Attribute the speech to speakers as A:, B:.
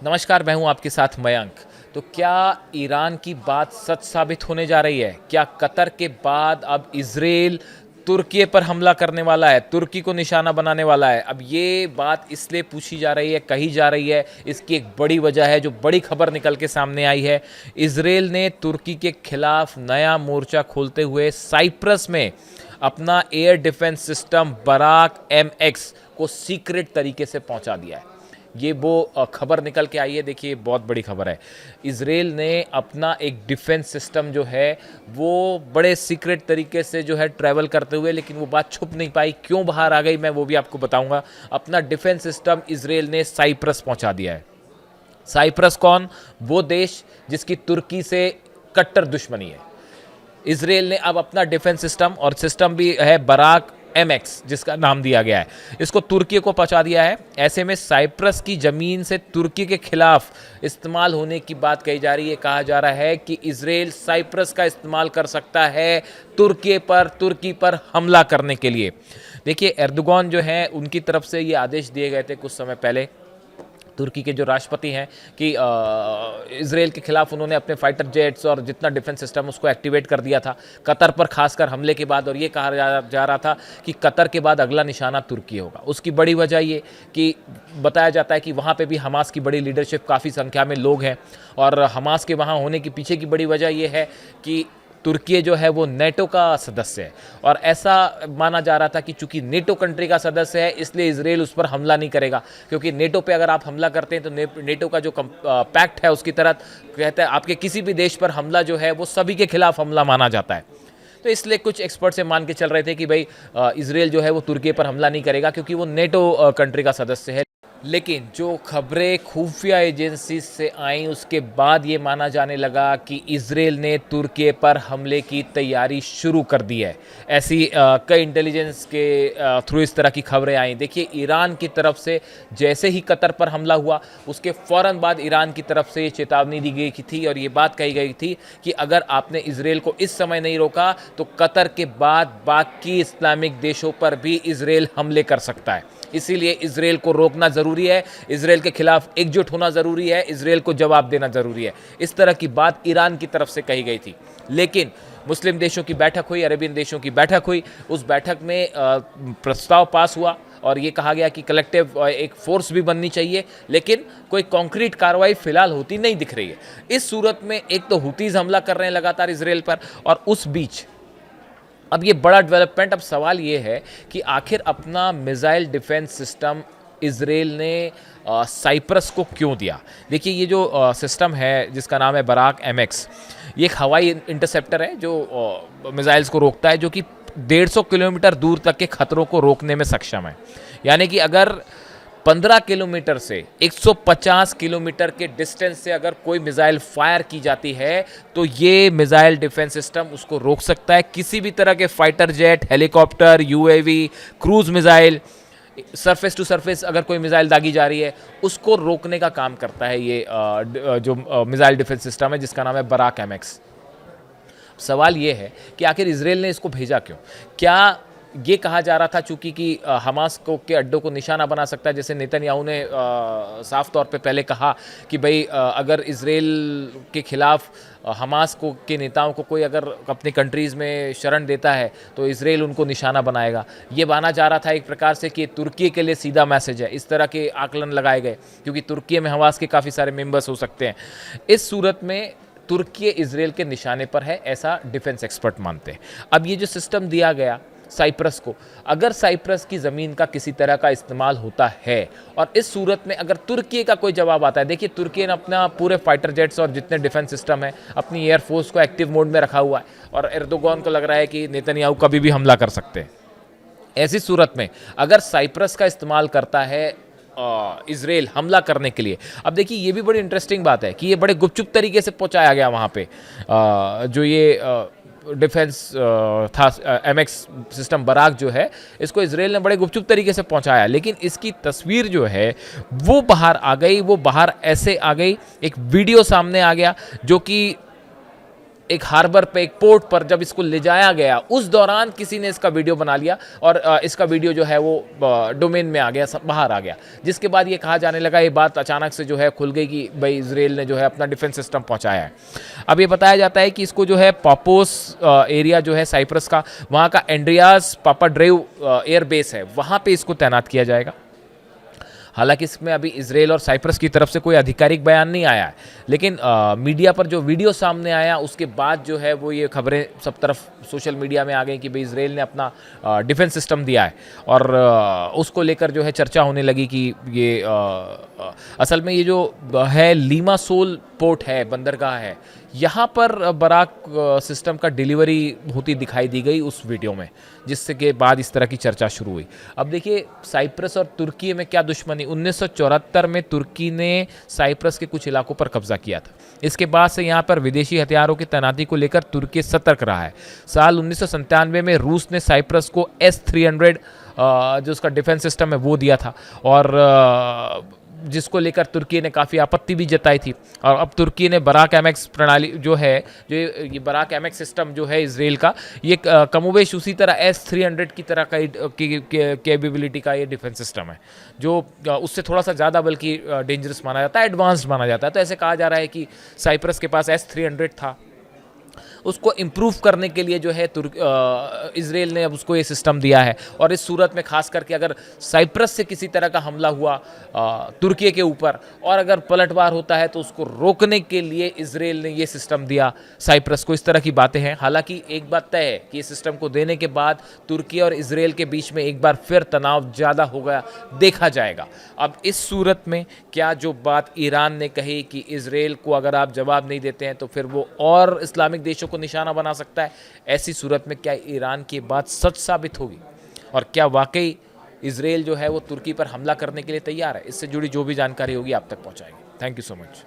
A: नमस्कार, मैं हूं आपके साथ मयंक। तो क्या ईरान की बात सच साबित होने जा रही है? क्या कतर के बाद अब इजराइल तुर्की पर हमला करने वाला है, तुर्की को निशाना बनाने वाला है? अब ये बात इसलिए पूछी जा रही है, कही जा रही है, इसकी एक बड़ी वजह है जो बड़ी खबर निकल के सामने आई है। इजराइल ने तुर्की के खिलाफ नया मोर्चा खोलते हुए साइप्रस में अपना air defence system Barak MX को सीक्रेट तरीके से पहुंचा दिया है। ये वो खबर निकल के आई है। देखिए, बहुत बड़ी खबर है। इजराइल ने अपना एक डिफेंस सिस्टम जो है वो बड़े सीक्रेट तरीके से जो है ट्रैवल करते हुए, लेकिन वो बात छुप नहीं पाई, क्यों बाहर आ गई मैं वो भी आपको बताऊंगा। अपना डिफेंस सिस्टम इजराइल ने साइप्रस पहुंचा दिया है। साइप्रस कौन? वो देश जिसकी तुर्की से कट्टर दुश्मनी है। इजराइल ने अब अपना डिफेंस सिस्टम, और सिस्टम भी है बराक MX जिसका नाम दिया गया है, इसको तुर्की को पहुंचा दिया है। ऐसे में साइप्रस की जमीन से तुर्की के खिलाफ इस्तेमाल होने की बात कही जा रही है। कहा जा रहा है कि इजराइल साइप्रस का इस्तेमाल कर सकता है तुर्की पर हमला करने के लिए। देखिए, एर्दोगान जो है उनकी तरफ से ये आदेश दिए गए थे कुछ समय पहले, तुर्की के जो राष्ट्रपति हैं, कि इजराइल के खिलाफ उन्होंने अपने फाइटर जेट्स और जितना डिफेंस सिस्टम उसको एक्टिवेट कर दिया था कतर पर खासकर हमले के बाद। और ये कहा जा रहा था कि कतर के बाद अगला निशाना तुर्की होगा। उसकी बड़ी वजह ये कि बताया जाता है कि वहाँ पे भी हमास की बड़ी लीडरशिप, काफ़ी संख्या में लोग हैं, और हमास के वहाँ होने के पीछे की बड़ी वजह ये है कि तुर्की जो है वो नेटो का सदस्य है, और ऐसा माना जा रहा था कि चूंकि नेटो कंट्री का सदस्य है इसलिए इजराइल उस पर हमला नहीं करेगा, क्योंकि नेटो पे अगर आप हमला करते हैं तो नेटो का जो पैक्ट है उसकी तरह कहता है आपके किसी भी देश पर हमला जो है वो सभी के खिलाफ हमला माना जाता है। तो इसलिए कुछ एक्सपर्ट से मान के चल रहे थे कि भाई इजराइल जो है वो तुर्की पर हमला नहीं करेगा क्योंकि वो नेटो कंट्री का सदस्य है। लेकिन जो खबरें खुफिया एजेंसी से आई उसके बाद ये माना जाने लगा कि इजराइल ने तुर्की पर हमले की तैयारी शुरू कर दी है। ऐसी कई इंटेलिजेंस के थ्रू इस तरह की खबरें आई। देखिए, ईरान की तरफ से जैसे ही कतर पर हमला हुआ उसके फ़ौरन बाद ईरान की तरफ से चेतावनी दी गई थी, और ये बात कही गई थी कि अगर आपने इजराइल को इस समय नहीं रोका तो कतर के बाद बाकी इस्लामिक देशों पर भी इजराइल हमले कर सकता है। इसीलिए इजराइल को रोकना ज़रूरी है, इजराइल के खिलाफ एकजुट होना ज़रूरी है, इजराइल को जवाब देना ज़रूरी है। इस तरह की बात ईरान की तरफ से कही गई थी। लेकिन मुस्लिम देशों की बैठक हुई, अरेबियन देशों की बैठक हुई। उस बैठक में प्रस्ताव पास हुआ और ये कहा गया कि कलेक्टिव एक फोर्स भी बननी चाहिए, लेकिन कोई कॉन्क्रीट कार्रवाई फिलहाल होती नहीं दिख रही है। इस सूरत में एक तो हुतीज़ हमला कर रहे हैं लगातार इजराइल पर, और उस बीच अब ये बड़ा डेवलपमेंट। अब सवाल ये है कि आखिर अपना मिसाइल डिफेंस सिस्टम इजराइल ने साइप्रस को क्यों दिया। देखिए, ये जो सिस्टम है जिसका नाम है बराक MX, ये एक हवाई इंटरसेप्टर है जो मिसाइल्स को रोकता है, जो कि 150 किलोमीटर दूर तक के खतरों को रोकने में सक्षम है। यानी कि अगर 15 किलोमीटर से 150 किलोमीटर के डिस्टेंस से अगर कोई मिसाइल फायर की जाती है तो ये मिसाइल डिफेंस सिस्टम उसको रोक सकता है। किसी भी तरह के fighter jet, helicopter, UAV, cruise missile, surface to surface अगर कोई मिसाइल दागी जा रही है उसको रोकने का काम करता है ये जो मिसाइल डिफेंस सिस्टम है जिसका नाम है बराक MX। सवाल ये है कि आखिर इजराइल ने इसको भेजा क्यों? क्या ये कहा जा रहा था चूंकि कि हमास को के अड्डों को निशाना बना सकता है, जैसे नेतन्याहू ने साफ तौर पे पहले कहा कि भाई अगर इजराइल के खिलाफ हमास को के नेताओं को कोई अगर अपनी कंट्रीज़ में शरण देता है तो इजराइल उनको निशाना बनाएगा। ये माना जा रहा था एक प्रकार से कि तुर्की के लिए सीधा मैसेज है। इस तरह के आकलन लगाए गए क्योंकि तुर्की में हमास के काफ़ी सारे मेंबर्स हो सकते हैं। इस सूरत में तुर्की इजराइल के निशाने पर है, ऐसा डिफेंस एक्सपर्ट मानते हैं। अब ये जो सिस्टम दिया गया साइप्रस को, अगर साइप्रस की ज़मीन का किसी तरह का इस्तेमाल होता है और इस सूरत में अगर तुर्की का कोई जवाब आता है, देखिए तुर्की ने अपना पूरे फाइटर जेट्स और जितने डिफेंस सिस्टम है अपनी एयरफोर्स को एक्टिव मोड में रखा हुआ है, और एर्दोगान को लग रहा है कि नेतन्याहू कभी भी हमला कर सकते हैं। ऐसी सूरत में अगर साइप्रस का इस्तेमाल करता है इजराइल हमला करने के लिए, अब देखिए ये भी बड़ी इंटरेस्टिंग बात है कि ये बड़े गुपचुप तरीके से पहुंचाया गया वहाँ पे जो ये डिफेंस था MX सिस्टम बराक जो है, इसको इजराइल ने बड़े गुपचुप तरीके से पहुंचाया। लेकिन इसकी तस्वीर जो है वो बाहर आ गई, वो बाहर ऐसे आ गई, एक वीडियो सामने आ गया जो कि एक हार्बर पे, एक पोर्ट पर जब इसको ले जाया गया, उस दौरान किसी ने इसका वीडियो बना लिया और इसका वीडियो जो है वो डोमेन में आ गया, बाहर आ गया, जिसके बाद ये कहा जाने लगा, ये बात अचानक से जो है खुल गई कि भाई इजराइल ने जो है अपना डिफेंस सिस्टम पहुंचाया है। अब ये बताया जाता है कि इसको जो है पापोस एरिया जो है साइप्रस का, वहाँ का एंड्रियास पापाड्रेव एयर बेस है, वहाँ पे इसको तैनात किया जाएगा। हालांकि इसमें अभी इजराइल और साइप्रस की तरफ से कोई आधिकारिक बयान नहीं आया है, लेकिन मीडिया पर जो वीडियो सामने आया उसके बाद जो है वो ये खबरें सब तरफ सोशल मीडिया में आ गई कि भाई इजराइल ने अपना डिफेंस सिस्टम दिया है, और उसको लेकर जो है चर्चा होने लगी कि ये असल में ये जो है लीमासोल पोर्ट है, बंदरगाह है, यहाँ पर बराक सिस्टम का डिलीवरी होती दिखाई दी गई उस वीडियो में, जिससे के बाद इस तरह की चर्चा शुरू हुई। अब देखिए साइप्रस और तुर्की में क्या दुश्मनी, 1974 में तुर्की ने साइप्रस के कुछ इलाकों पर कब्जा किया था। इसके बाद से यहाँ पर विदेशी हथियारों की तैनाती को लेकर तुर्की सतर्क रहा है। साल 1997 में रूस ने साइप्रस को S-300 जो उसका डिफेंस सिस्टम है वो दिया था, और जिसको लेकर तुर्की ने काफ़ी आपत्ति भी जताई थी। और अब तुर्की ने बराक एमएक्स प्रणाली जो है, जो ये बराक एमएक्स सिस्टम जो है इजराइल का, ये कमोबेश उसी तरह S-300 की तरह का कैपेबिलिटी का ये डिफेंस सिस्टम है, जो उससे थोड़ा सा ज़्यादा बल्कि डेंजरस माना जाता है, एडवांस्ड माना जाता है। तो ऐसे कहा जा रहा है कि साइप्रस के पास S-300 था, उसको इम्प्रूव करने के लिए जो है इजराइल ने अब उसको ये सिस्टम दिया है। और इस सूरत में खास करके अगर साइप्रस से किसी तरह का हमला हुआ तुर्की के ऊपर, और अगर पलटवार होता है, तो उसको रोकने के लिए इजराइल ने ये सिस्टम दिया साइप्रस को। इस तरह की बातें हैं। हालांकि एक बात तय है कि इस सिस्टम को देने के बाद तुर्की और इजराइल के बीच में एक बार फिर तनाव ज़्यादा हो गया, देखा जाएगा। अब इस सूरत में क्या जो बात ईरान ने कही कि इजराइल को अगर आप जवाब नहीं देते हैं तो फिर वो और इस्लामिक देशों को निशाना बना सकता है, ऐसी सूरत में क्या ईरान की बात सच साबित होगी, और क्या वाकई इजराइल जो है वो तुर्की पर हमला करने के लिए तैयार है? इससे जुड़ी जो भी जानकारी होगी आप तक पहुंचाएंगे। Thank you so much.